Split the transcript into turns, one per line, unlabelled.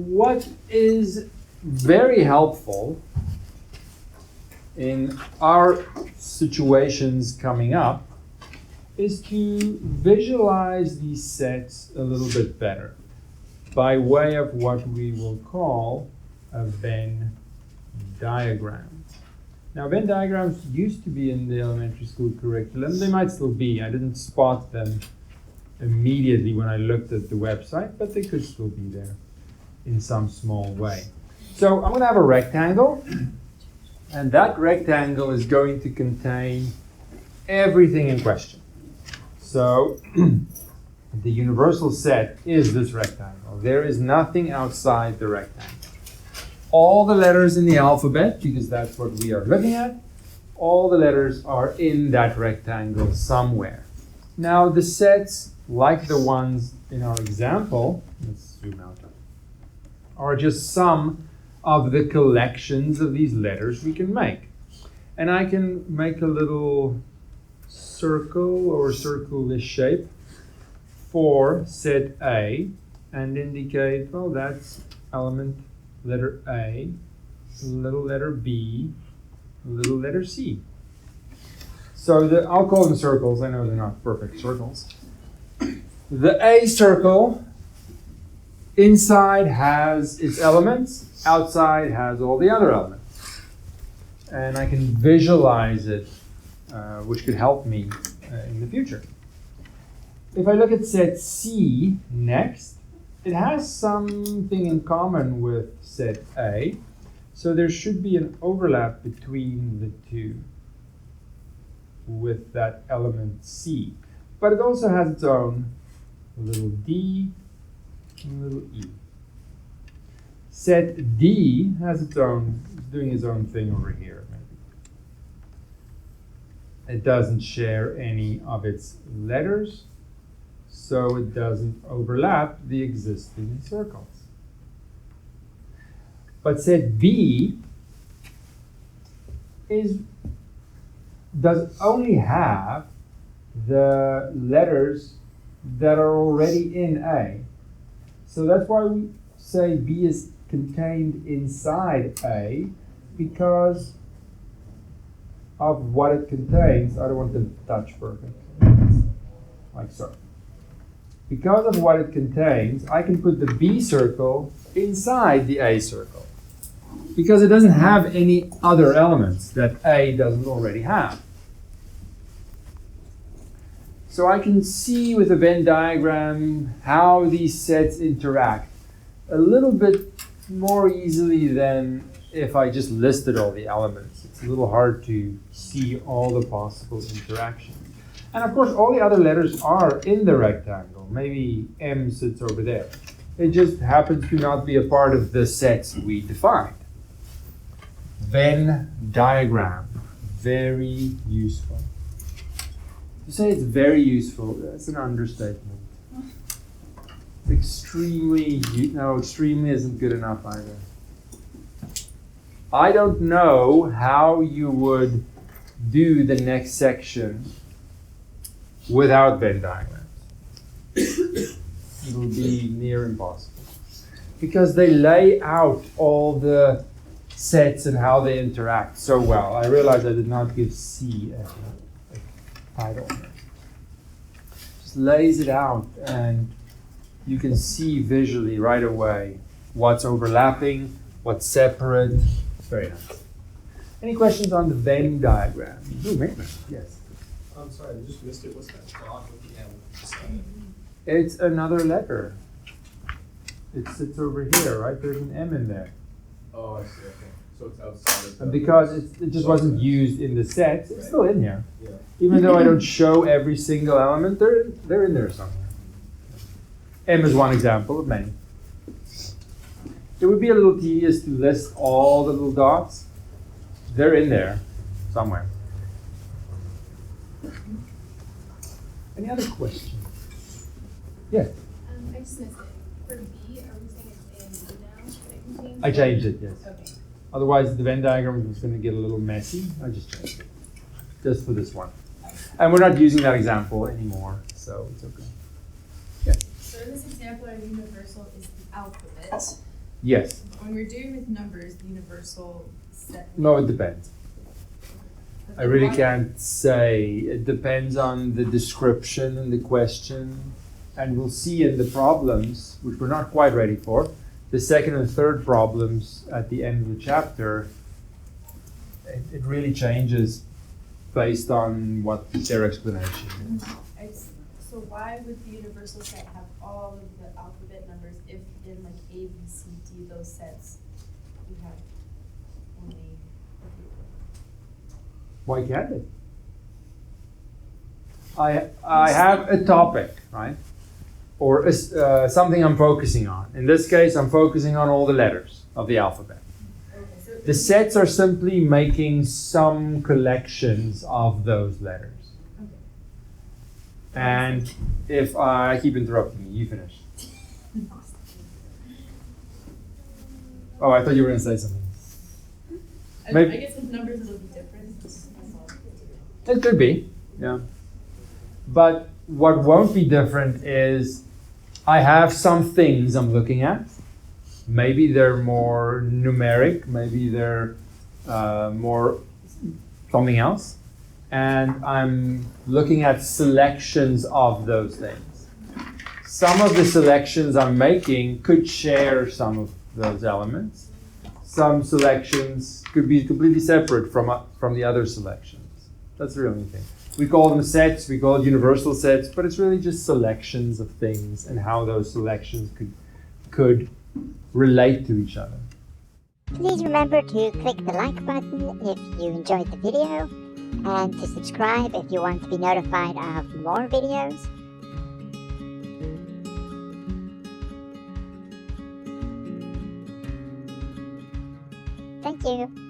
what is very helpful in our situations coming up is to visualize these sets a little bit better by way of what we will call a Venn diagram. Now, Venn diagrams used to be in the elementary school curriculum. They might still be. I didn't spot them immediately when I looked at the website, but they could still be there in some small way. So I'm going to have a rectangle, and that rectangle is going to contain everything in question. So the universal set is this rectangle. There is nothing outside the rectangle. All the letters in the alphabet, because that's what we are looking at, all the letters are in that rectangle somewhere. Now the sets, like the ones in our example, let's zoom out, are just some of the collections of these letters we can make. And I can make a little circle or circle-ish shape for set A and indicate, well, that's element letter A, little letter B, little letter C. So I'll call them circles. I know they're not perfect circles. The A circle inside has its elements, outside has all the other elements. And I can visualize it, which could help me in the future. If I look at set C next, it has something in common with set A, so there should be an overlap between the two with that element C. But it also has its own little d and little e. Set D has its own, doing its own thing over here. Maybe. It doesn't share any of its letters, so it doesn't overlap the existing circles. But set B does only have the letters that are already in A. So that's why we say B is contained inside A, because of what it contains. I don't want to touch perfect, like so. Because of what it contains, I can put the B circle inside the A circle, because it doesn't have any other elements that A doesn't already have. So I can see with a Venn diagram how these sets interact a little bit more easily than if I just listed all the elements. It's a little hard to see all the possible interactions. And of course, all the other letters are in the rectangle. Maybe M sits over there. It just happens to not be a part of the sets we defined. Venn diagram, very useful. To say it's very useful, that's an understatement. Extremely isn't good enough either. I don't know how you would do the next section without Venn diagrams. It will be near impossible, because they lay out all the sets and how they interact so well. I realized I did not give C a title. Just lays it out, and you can see visually right away what's overlapping, what's separate. It's very nice. Any questions on the Venn diagram? Yes.
I'm sorry, I just missed it. What's that dot with the M?
It's another letter. It sits over here, right? There's an M in there.
Oh, I see. Okay. So it's outside of the...
And because it just wasn't used in the sets, it's still in here.
Yeah.
Even though I don't show every single element, they're in there somewhere. M is one example of many. It would be a little tedious to list all the little dots. They're in there somewhere. Any other questions? Yes?
I just missed it. For B, are we saying it's A and B now? Should it contain
I changed it, yes.
Okay.
Otherwise, the Venn diagram is going to get a little messy. I just changed it. Just for this one. And we're not using that example anymore, so it's okay. Yes?
So in this example, our universal is the alphabet.
Yes.
When we're doing with numbers, the universal set.
No, it depends. I really can't say. It depends on the description and the question. And we'll see in the problems, which we're not quite ready for, the second and third problems at the end of the chapter, it really changes based on what their explanation is.
So why would the universal set have all of the alphabet numbers if in like A, B, C, D, those sets, we have only a few?
Why can't it? I have a topic, right? Or something I'm focusing on. In this case, I'm focusing on all the letters of the alphabet.
Okay, so
The sets are simply making some collections of those letters.
okay.
And if I keep interrupting you, you finish. Oh, I thought you were going to say something.
I
Maybe-
guess with numbers it'll be different.
It could be, yeah. But what won't be different is I have some things I'm looking at. Maybe they're more numeric, maybe they're more something else. And I'm looking at selections of those things. Some of the selections I'm making could share some of those elements. Some selections could be completely separate from the other selections. That's the only thing. We call them sets, we call it universal sets, but it's really just selections of things and how those selections could relate to each other.
Please remember to click the like button if you enjoyed the video and to subscribe if you want to be notified of more videos. Thank you.